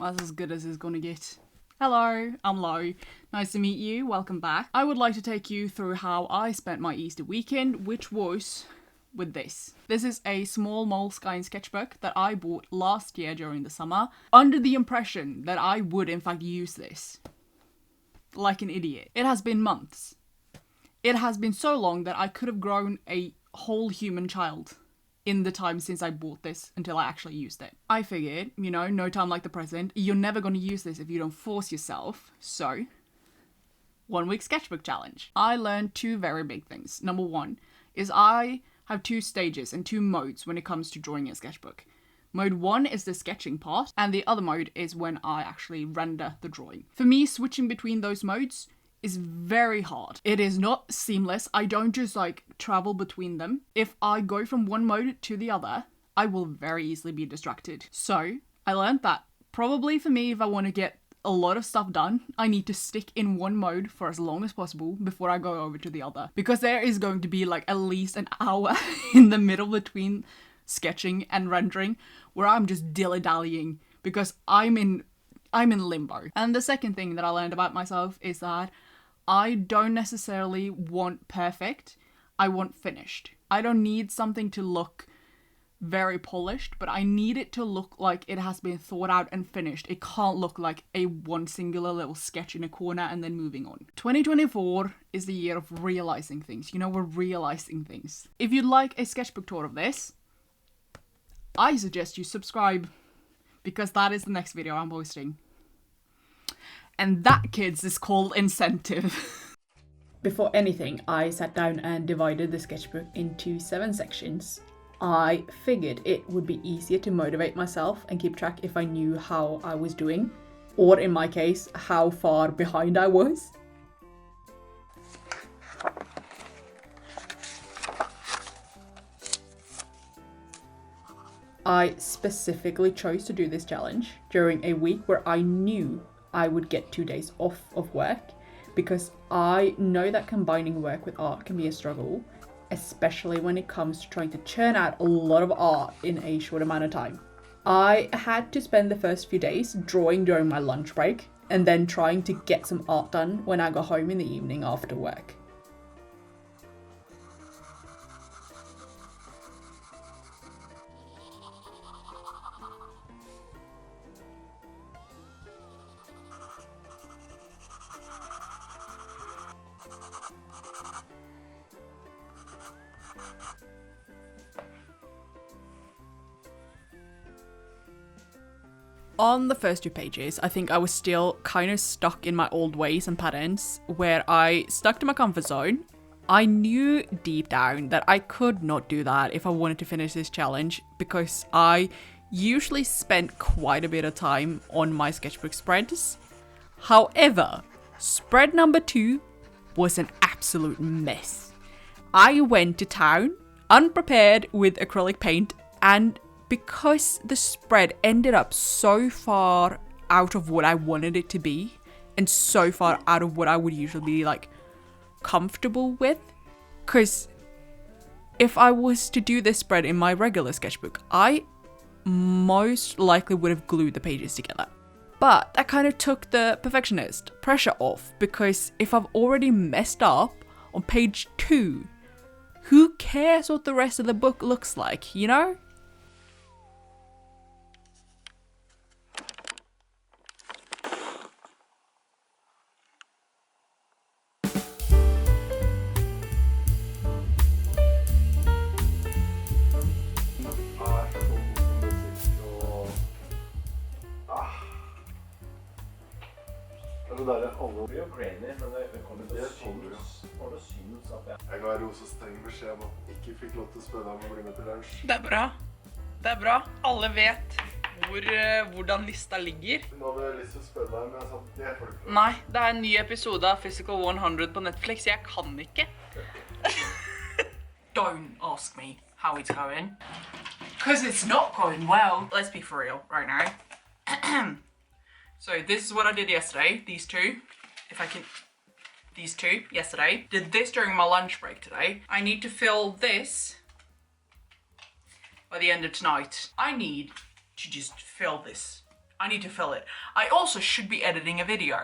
That's as good as it's gonna get. Hello, I'm Lo. Nice to meet you, welcome back. I would like to take you through how I spent my Easter weekend, which was with this. This is a small moleskine sketchbook that I bought last year during the summer, under the impression that I would in fact use this. Like an idiot. It has been months. It has been so long that I could have grown a whole human child in the time since I bought this until I actually used it. I figured, no time like the present, you're never going to use this if you don't force yourself, so 1 week sketchbook challenge. I learned two very big things. Number one is I have two stages and two modes when it comes to drawing a sketchbook. Mode 1 is the sketching part, and the other mode is when I actually render the drawing. For me, switching between those modes is very hard. It is not seamless. I don't just travel between them. If I go from one mode to the other, I will very easily be distracted. So I learned that probably for me, if I want to get a lot of stuff done, I need to stick in one mode for as long as possible before I go over to the other. Because there is going to be at least an hour in the middle between sketching and rendering where I'm just dilly-dallying because I'm in limbo. And the second thing that I learned about myself is that I don't necessarily want perfect, I want finished. I don't need something to look very polished, but I need it to look like it has been thought out and finished. It can't look like a one singular little sketch in a corner and then moving on. 2024 is the year of realizing things. We're realizing things. If you'd like a sketchbook tour of this, I suggest you subscribe because that is the next video I'm posting. And that, kids, is called incentive. Before anything, I sat down and divided the sketchbook into 7 sections. I figured it would be easier to motivate myself and keep track if I knew how I was doing, or in my case, how far behind I was. I specifically chose to do this challenge during a week where I knew I would get 2 days off of work, because I know that combining work with art can be a struggle, especially when it comes to trying to churn out a lot of art in a short amount of time. I had to spend the first few days drawing during my lunch break and then trying to get some art done when I got home in the evening after work. On the first 2 pages, I think I was still kind of stuck in my old ways and patterns, where I stuck to my comfort zone. I knew deep down that I could not do that if I wanted to finish this challenge, because I usually spent quite a bit of time on my sketchbook spreads. However, spread number 2 was an absolute mess. I went to town unprepared with acrylic paint, and because the spread ended up so far out of what I wanted it to be, and so far out of what I would usually be comfortable with, because if I was to do this spread in my regular sketchbook, I most likely would have glued the pages together. But that kind of took the perfectionist pressure off, because if I've already messed up on page 2, who cares what the rest of the book looks like, Alle blir jo grenig, men det kommer til å synes at jeg ga Rosa streng beskjed om at ikke fikk lov til å spørre deg om å bli med til lunsj. Det er bra. Alle vet hvordan lista ligger. Nå hadde jeg lyst til å spørre deg, men jeg sa det får du ikke. Nei, det er en ny episode av Physical 100 på Netflix. Jeg kan ikke. Don't ask me how it's going. Because it's not going well. Let's be for real right now. So this is what I did yesterday, these two yesterday. Did this during my lunch break today. I need to fill this by the end of tonight. I need to just fill this. I need to fill it. I also should be editing a video.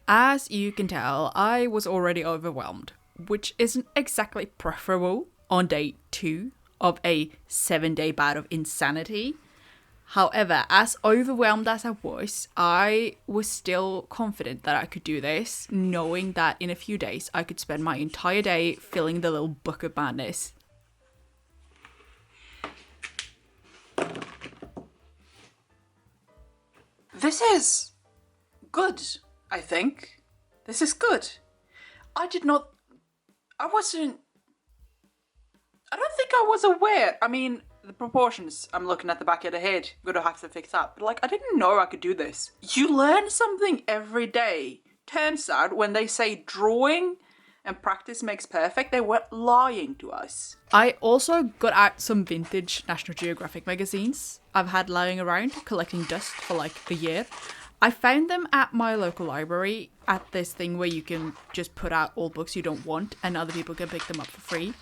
As you can tell, I was already overwhelmed, which isn't exactly preferable on day 2 of a 7-day bout of insanity. However, as overwhelmed as I was still confident that I could do this, knowing that in a few days I could spend my entire day filling the little book of madness. This is good, I think. This is good. I don't think I was aware. I mean, the proportions, I'm looking at the back of the head. I'm gonna have to fix that. But like, I didn't know I could do this. You learn something every day. Turns out when they say drawing and practice makes perfect, they weren't lying to us. I also got out some vintage National Geographic magazines I've had lying around, collecting dust for like a year. I found them at my local library at this thing where you can just put out all books you don't want and other people can pick them up for free.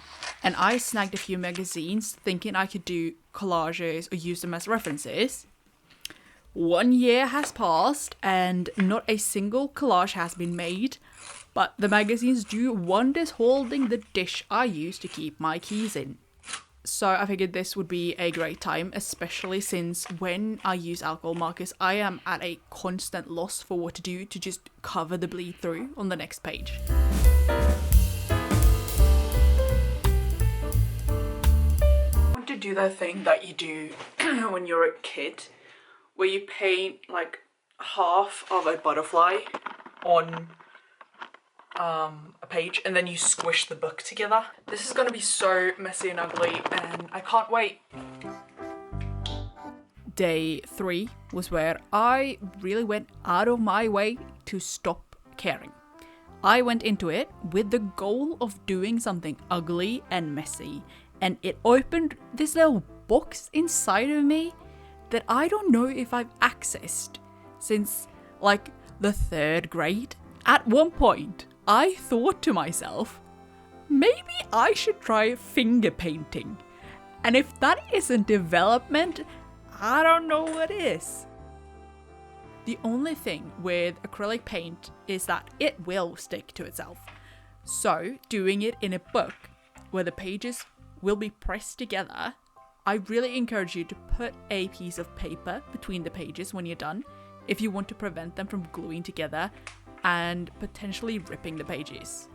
And I snagged a few magazines thinking I could do collages or use them as references. 1 year has passed and not a single collage has been made, but the magazines do wonders holding the dish I use to keep my keys in. So I figured this would be a great time, especially since when I use alcohol markers, I am at a constant loss for what to do to just cover the bleed through on the next page. I want to do that thing that you do when you're a kid, where you paint like half of a butterfly on a page and then you squish the book together. This is gonna be so messy and ugly and I can't wait. Day 3 was where I really went out of my way to stop caring. I went into it with the goal of doing something ugly and messy, and it opened this little box inside of me that I don't know if I've accessed since like the 3rd grade. At one point, I thought to myself, maybe I should try finger painting. And if that isn't development, I don't know what is. The only thing with acrylic paint is that it will stick to itself. So doing it in a book where the pages will be pressed together, I really encourage you to put a piece of paper between the pages when you're done, if you want to prevent them from gluing together and potentially ripping the pages.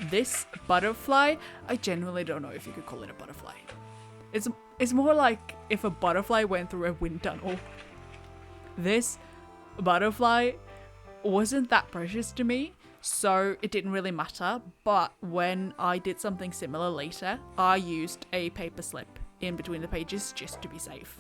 This butterfly, I genuinely don't know if you could call it a butterfly. It's more like if a butterfly went through a wind tunnel. This butterfly wasn't that precious to me, so it didn't really matter, but when I did something similar later, I used a paper slip in between the pages just to be safe.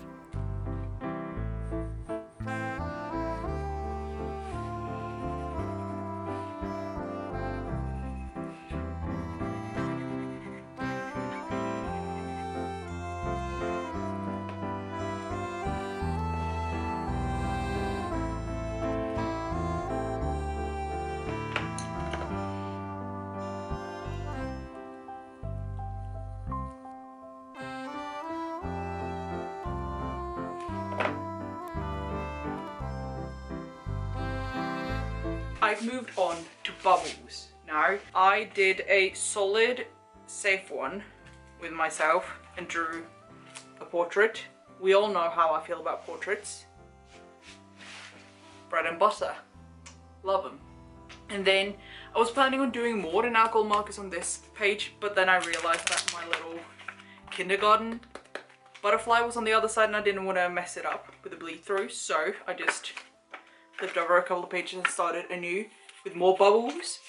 I've moved on to bubbles now. I did a solid, safe one with myself and drew a portrait. We all know how I feel about portraits. Bread and butter. Love them. And then I was planning on doing more than alcohol markers on this page, but then I realized that my little kindergarten butterfly was on the other side and I didn't want to mess it up with the bleed through, so I just flipped over a couple of pages and started anew with more bubbles.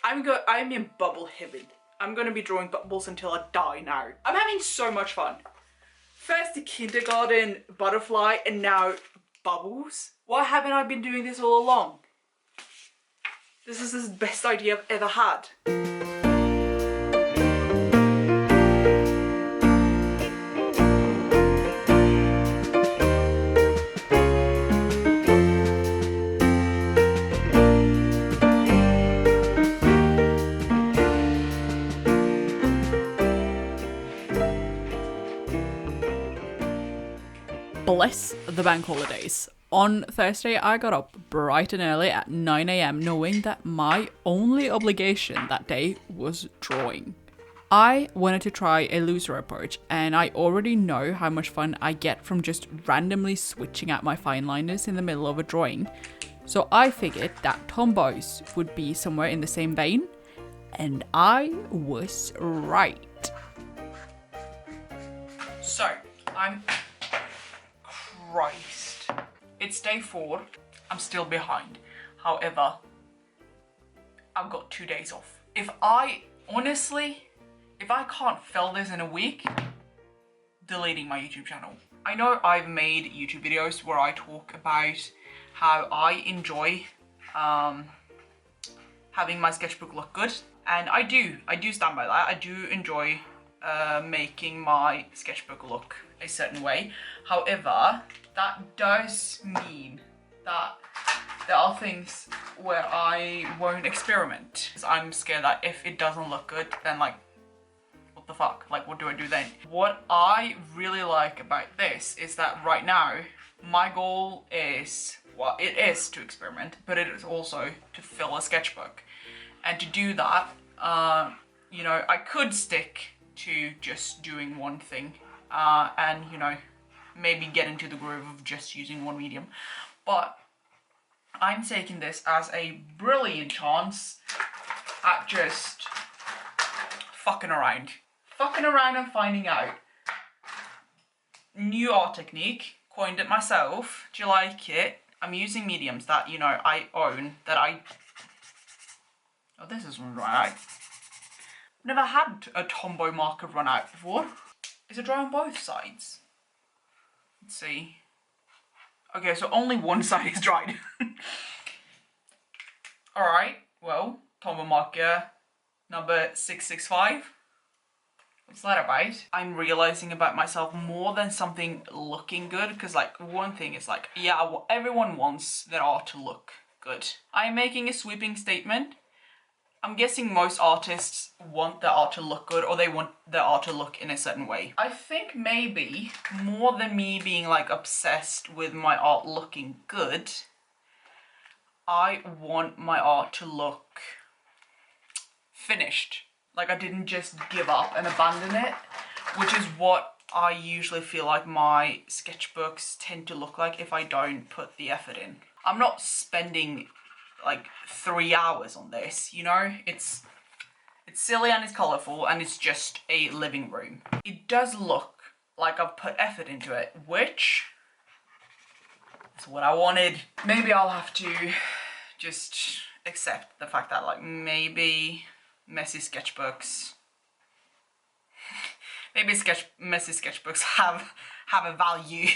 I'm in bubble heaven. I'm gonna be drawing bubbles until I die now. I'm having so much fun. First the kindergarten butterfly and now bubbles. Why haven't I been doing this all along? This is the best idea I've ever had. bless the bank holidays. On Thursday, I got up bright and early at 9 a.m. knowing that my only obligation that day was drawing. I wanted to try a looser approach, and I already know how much fun I get from just randomly switching out my fine liners in the middle of a drawing. So I figured that Tombows would be somewhere in the same vein, and I was right. So, Christ. It's day 4. I'm still behind. However, I've got 2 days off. If I can't fill this in a week, deleting my YouTube channel. I know I've made YouTube videos where I talk about how I enjoy having my sketchbook look good. And I do stand by that. I do enjoy making my sketchbook look a certain way. However, that does mean that there are things where I won't experiment. I'm scared that if it doesn't look good, then like, what the fuck? Like, what do I do then? What I really like about this is that right now, my goal is, well, it is to experiment, but it is also to fill a sketchbook. And to do that, you know, I could stick to just doing one thing and, you know, maybe get into the groove of just using one medium. But I'm taking this as a brilliant chance at just fucking around. Fucking around and finding out. New art technique, coined it myself. Do you like it? I'm using mediums that, you know, I own, that I... Oh, this is run out. Never had a Tombow marker run out before. Is it dry on both sides? Let's see. Okay, so only one side is dried. Alright, well, Tombow marker number 665. What's that about? I'm realizing about myself more than something looking good, because like one thing is like, yeah, well, everyone wants their art to look good. I'm making a sweeping statement. I'm guessing most artists want their art to look good, or they want their art to look in a certain way. I think maybe more than me being like obsessed with my art looking good, I want my art to look finished. Like I didn't just give up and abandon it, which is what I usually feel like my sketchbooks tend to look like if I don't put the effort in. I'm not spending like 3 hours on this, you know? It's silly and it's colourful and it's just a living room. It does look like I've put effort into it, which is what I wanted. Maybe I'll have to just accept the fact that like maybe messy sketchbooks messy sketchbooks have a value.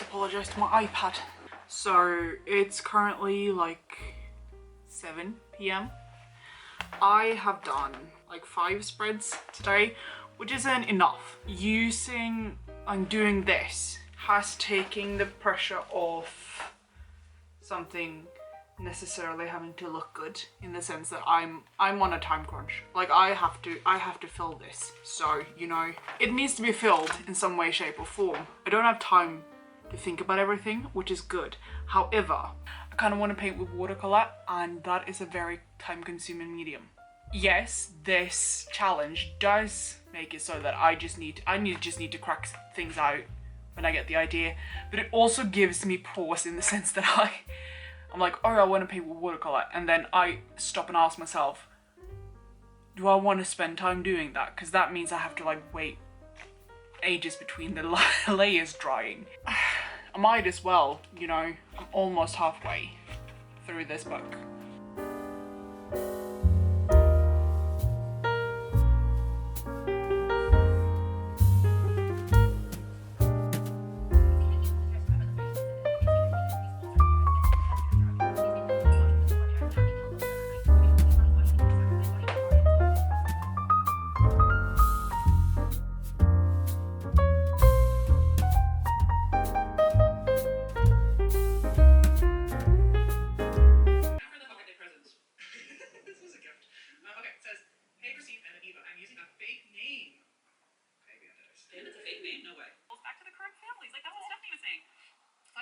Apologize to my iPad. So it's currently like 7 p.m. I have done like 5 spreads today, which isn't enough. I'm doing this has taken the pressure off something necessarily having to look good, in the sense that I'm on a time crunch. Like I have to fill this. So, you know, it needs to be filled in some way, shape or form. I don't have time to think about everything, which is good. However, I kind of want to paint with watercolor, and that is a very time-consuming medium. Yes, this challenge does make it so that I just need to crack things out when I get the idea, but it also gives me pause in the sense that I'm like, oh, I want to paint with watercolor, and then I stop and ask myself, do I want to spend time doing that? Because that means I have to like wait ages between the layers drying. I might as well, you know, I'm almost halfway through this book.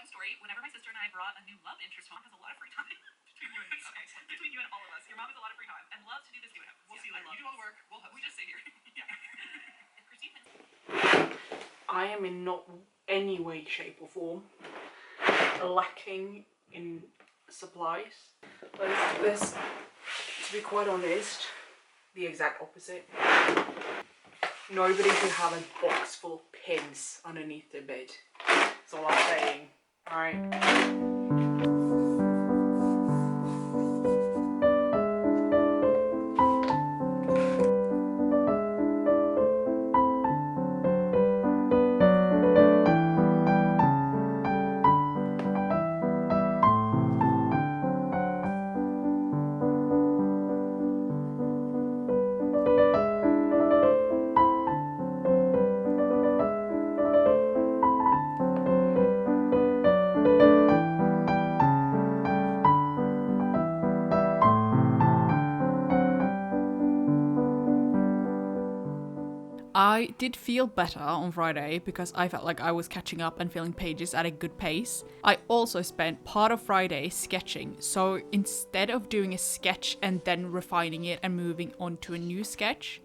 Story. Whenever my sister and I brought a new love interest home, has a lot of free time between you and me. Okay, between you and all of us, your mom has a lot of free time and loves to do this. We'll see you later. You do all the work. We just sit here. Yeah. If Christine I am in not any way, shape, or form lacking in supplies. This, to be quite honest, the exact opposite. Nobody should have a box full of pins underneath their bed. That's all I'm saying. Alright. I did feel better on Friday because I felt like I was catching up and filling pages at a good pace. I also spent part of Friday sketching, so instead of doing a sketch and then refining it and moving on to a new sketch,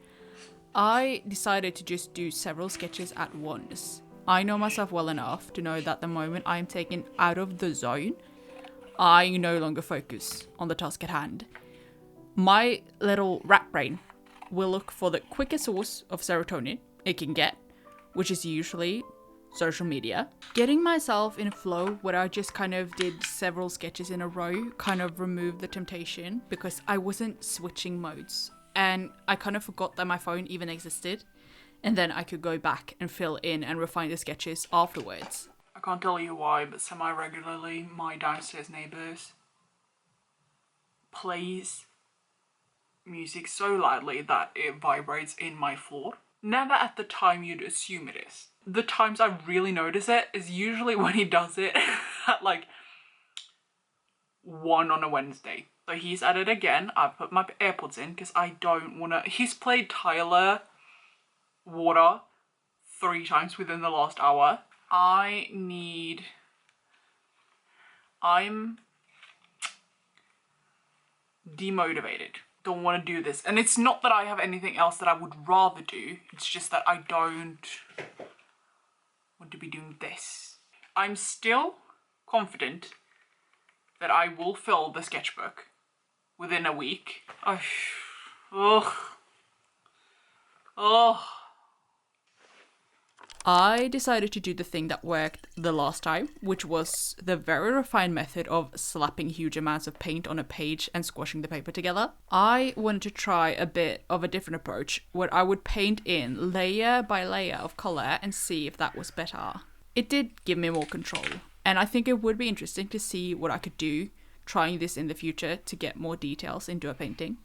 I decided to just do several sketches at once. I know myself well enough to know that the moment I am taken out of the zone, I no longer focus on the task at hand. My little rat brain will look for the quickest source of serotonin it can get, which is usually social media. Getting myself in a flow where I just kind of did several sketches in a row kind of removed the temptation because I wasn't switching modes and I kind of forgot that my phone even existed, and then I could go back and fill in and refine the sketches afterwards. I can't tell you why, but semi-regularly my downstairs neighbours plays music so loudly that it vibrates in my floor. Never at the time you'd assume it is. The times I really notice it is usually when he does it at like 1 on a Wednesday. So he's at it again. I've put my AirPods in because I don't want to... He's played Tyler Water 3 times within the last hour. I'm demotivated. Don't want to do this. And it's not that I have anything else that I would rather do. It's just that I don't want to be doing this. I'm still confident that I will fill the sketchbook within a week. I decided to do the thing that worked the last time, which was the very refined method of slapping huge amounts of paint on a page and squashing the paper together. I wanted to try a bit of a different approach, where I would paint in layer by layer of color and see if that was better. It did give me more control, and I think it would be interesting to see what I could do trying this in the future to get more details into a painting.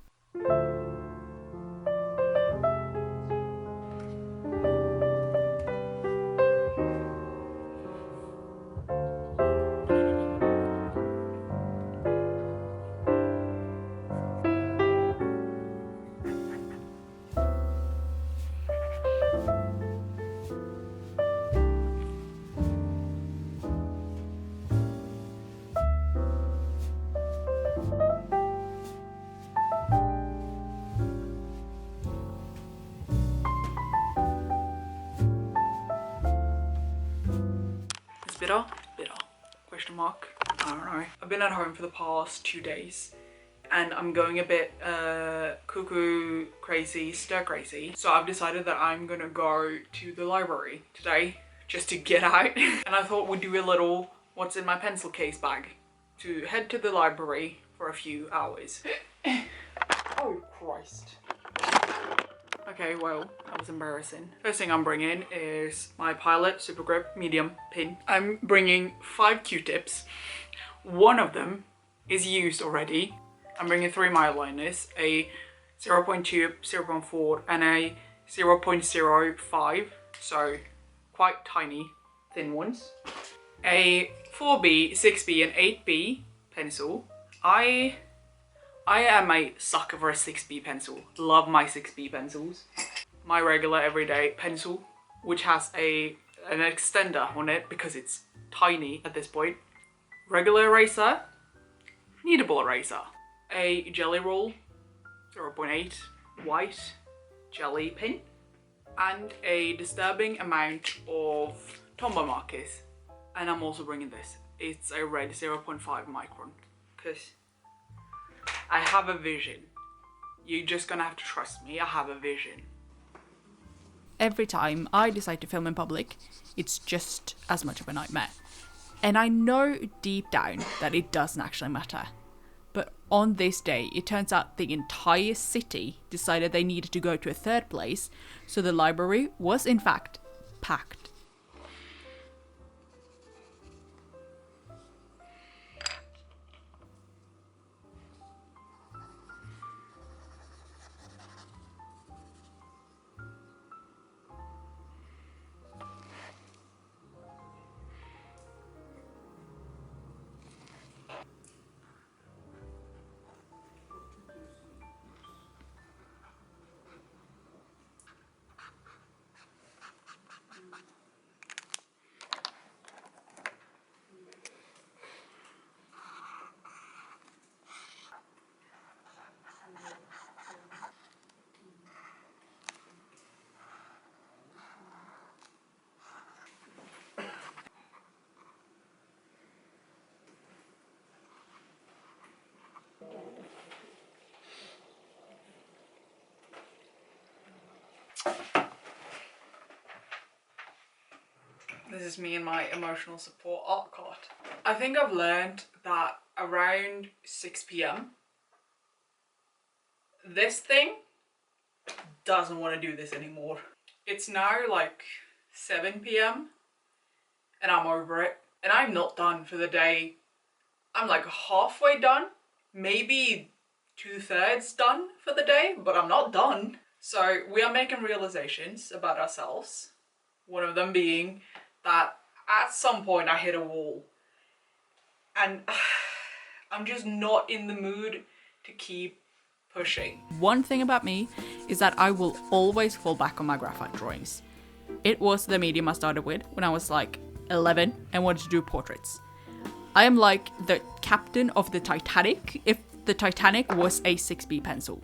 Bitter? Bitter. Question mark. I don't know. I've been at home for the past 2 days and I'm going a bit cuckoo crazy, stir crazy. So I've decided that I'm gonna go to the library today just to get out. And I thought we'd do a little what's in my pencil case bag to head to the library for a few hours. Oh Christ. Okay, well, that was embarrassing. First thing I'm bringing is my Pilot Super Grip Medium pin. I'm bringing 5 Q-tips. One of them is used already. I'm bringing 3 mile liners, a 0.2, 0.4 and a 0.05, so quite tiny, thin ones. A 4B, 6B and 8B pencil. I am a sucker for a 6B pencil. Love my 6B pencils. My regular everyday pencil, which has an extender on it because it's tiny at this point. Regular eraser, kneadable eraser. A jelly roll, 0.8 white jelly pin. And a disturbing amount of Tombow markers. And I'm also bringing this. It's a red 0.5 micron because I have a vision. You're just gonna have to trust me, I have a vision. Every time I decide to film in public, it's just as much of a nightmare. And I know deep down that it doesn't actually matter. But on this day, it turns out the entire city decided they needed to go to a third place, so the library was in fact packed. This is me and my emotional support art card. I think I've learned that around 6 p.m. this thing doesn't want to do this anymore. It's now like 7 p.m. and I'm over it. And I'm not done for the day. I'm like halfway done, maybe 2/3 done for the day, but I'm not done. So we are making realizations about ourselves. One of them being that at some point I hit a wall and I'm just not in the mood to keep pushing. One thing about me is that I will always fall back on my graphite drawings. It was the medium I started with when I was like 11 and wanted to do portraits. I am like the captain of the Titanic if the Titanic was a 6B pencil.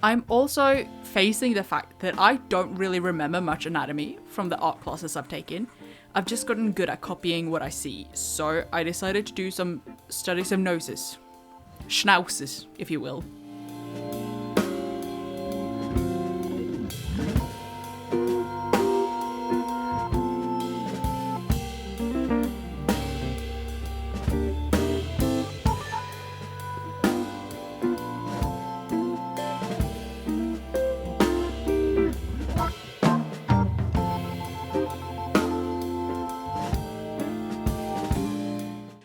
I'm also facing the fact that I don't really remember much anatomy from the art classes I've taken. I've just gotten good at copying what I see, so I decided to study some noses. Schnauzes, if you will.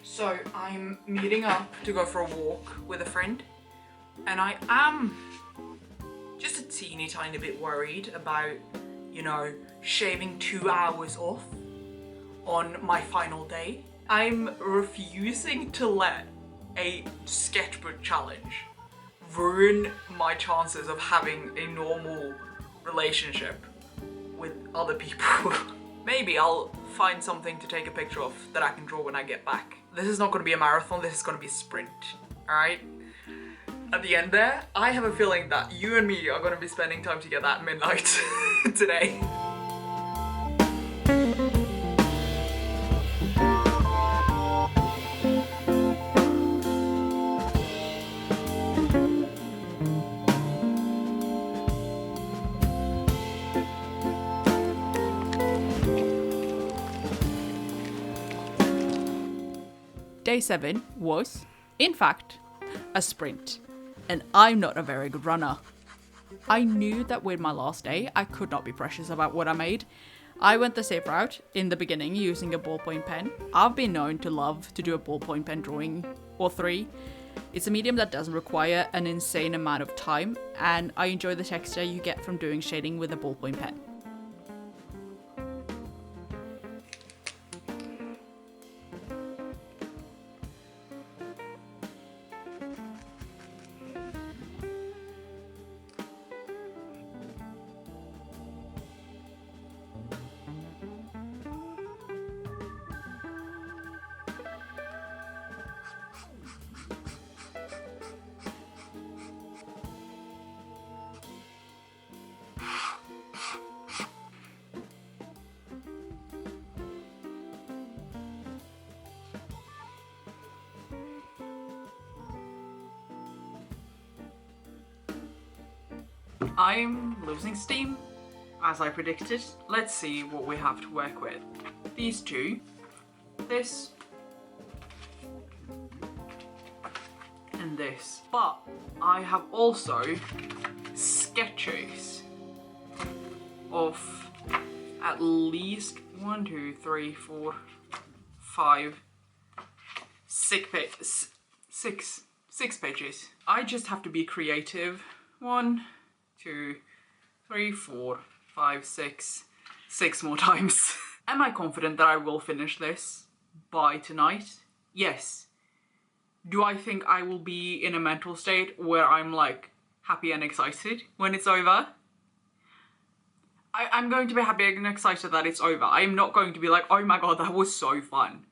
So I'm meeting up to go for a walk with a friend, and I am just a teeny tiny bit worried about, you know, shaving 2 hours off on my final day. I'm refusing to let a sketchbook challenge ruin my chances of having a normal relationship with other people. Maybe I'll find something to take a picture of that I can draw when I get back. This is not going to be a marathon, this is going to be a sprint, alright? At the end there, I have a feeling that you and me are going to be spending time together at midnight today. day 7 was, in fact, a sprint. And I'm not a very good runner. I knew that with my last day, I could not be precious about what I made. I went the safe route in the beginning using a ballpoint pen. I've been known to love to do a ballpoint pen drawing or 3. It's a medium that doesn't require an insane amount of time, and I enjoy the texture you get from doing shading with a ballpoint pen. I'm losing steam, as I predicted. Let's see what we have to work with. These two, this, and this. But I have also sketches of at least 1, 2, 3, 4, 5, 6 pages. I just have to be creative. 1, 2, 3, 4, 5, 6 more times. Am I confident that I will finish this by tonight? Yes. Do I think I will be in a mental state where I'm like happy and excited when it's over? I'm going to be happy and excited that it's over. I'm not going to be like, oh my god, that was so fun.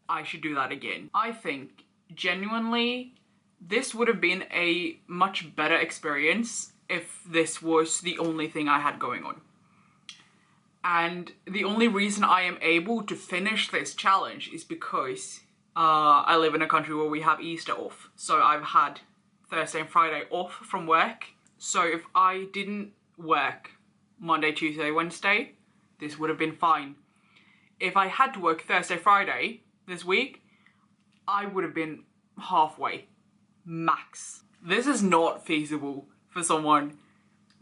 I should do that again. I think, genuinely, this would have been a much better experience if this was the only thing I had going on. And the only reason I am able to finish this challenge is because I live in a country where we have Easter off. So I've had Thursday and Friday off from work. So if I didn't work Monday, Tuesday, Wednesday, this would have been fine. If I had to work Thursday, Friday this week, I would have been halfway, max. This is not feasible for someone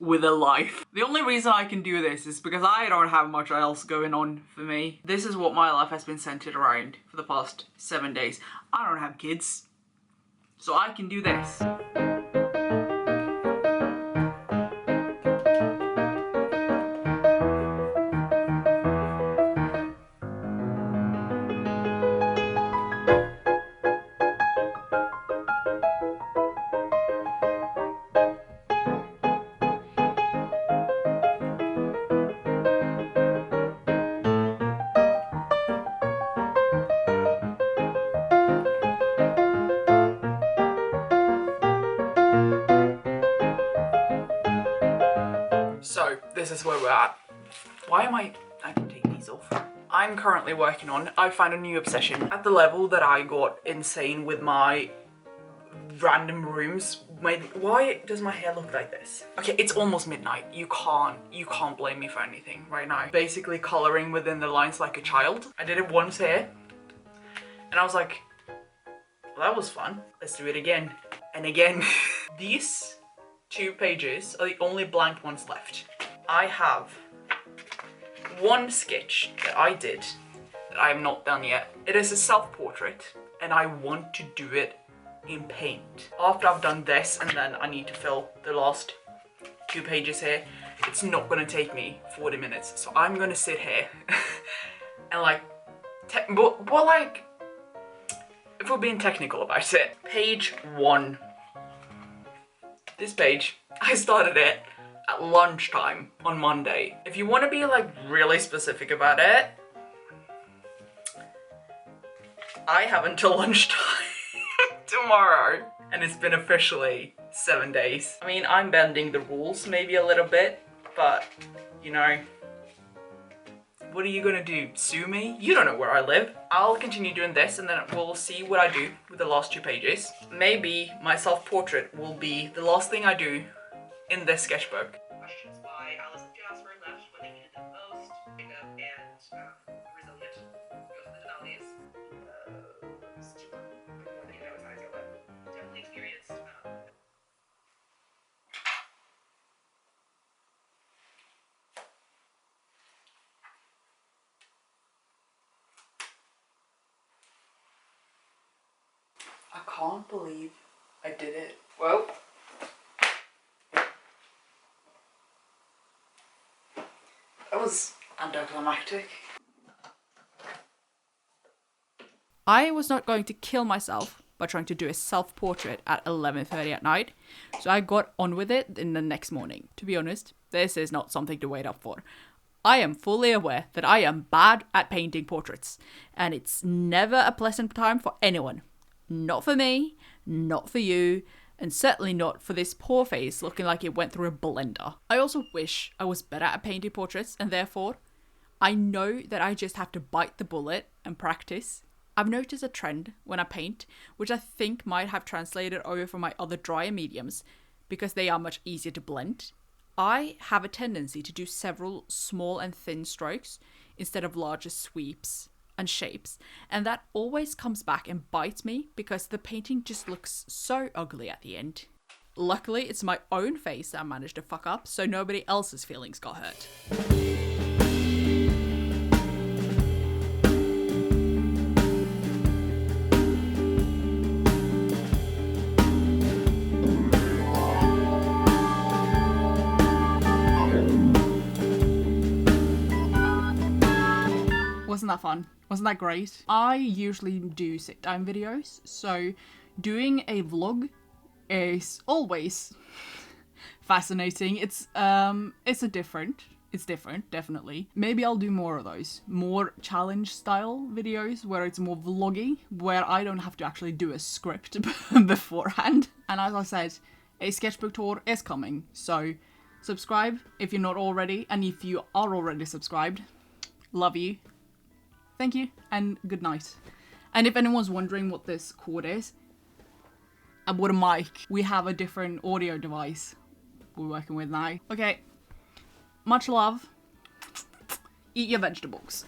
with a life. The only reason I can do this is because I don't have much else going on for me. This is what my life has been centered around for the past 7 days. I don't have kids, so I can do this. So, this is where we're at. Why am I can take these off. I'm currently working on, I found a new obsession. At the level that I got insane with my random rooms. Why does my hair look like this? Okay, it's almost midnight. You can't blame me for anything right now. Basically coloring within the lines like a child. I did it once here, and I was like, well, that was fun. Let's do it again. And again. These 2 pages are the only blank ones left. I have one sketch that I did that I am not done yet. It is a self-portrait, and I want to do it in paint. After I've done this, and then I need to fill the last 2 pages here, it's not gonna take me 40 minutes. So I'm gonna sit here and like, like, if we're being technical about it, page 1. This page, I started it at lunchtime on Monday. If you want to be like really specific about it, I have until lunchtime tomorrow, and it's been officially 7 days. I mean, I'm bending the rules maybe a little bit, but you know, what are you gonna do? Sue me? You don't know where I live. I'll continue doing this, and then we'll see what I do with the last 2 pages. Maybe my self-portrait will be the last thing I do in this sketchbook. Questions by Allison Jasper left when they needed them most. Jacob and Resilient. Go to the Denali's. I can't believe I did it. Well, that was anticlimactic. I was not going to kill myself by trying to do a self-portrait at 11:30 at night, so I got on with it in the next morning. To be honest, this is not something to wait up for. I am fully aware that I am bad at painting portraits, and it's never a pleasant time for anyone. Not for me, not for you, and certainly not for this poor face looking like it went through a blender. I also wish I was better at painting portraits, and therefore, I know that I just have to bite the bullet and practice. I've noticed a trend when I paint, which I think might have translated over from my other drier mediums, because they are much easier to blend. I have a tendency to do several small and thin strokes instead of larger sweeps and shapes, and that always comes back and bites me because the painting just looks so ugly at the end. Luckily, it's my own face that I managed to fuck up, so nobody else's feelings got hurt. Wasn't that fun? Wasn't that great? I usually do sit down videos, so doing a vlog is always fascinating. It's different, definitely. Maybe I'll do more of those. More challenge style videos where it's more vloggy, where I don't have to actually do a script beforehand. And as I said, a sketchbook tour is coming, so subscribe if you're not already, and if you are already subscribed, love you. Thank you, and good night. And if anyone's wondering what this cord is, and what a mic, we have a different audio device we're working with now. Okay, much love. Eat your vegetables.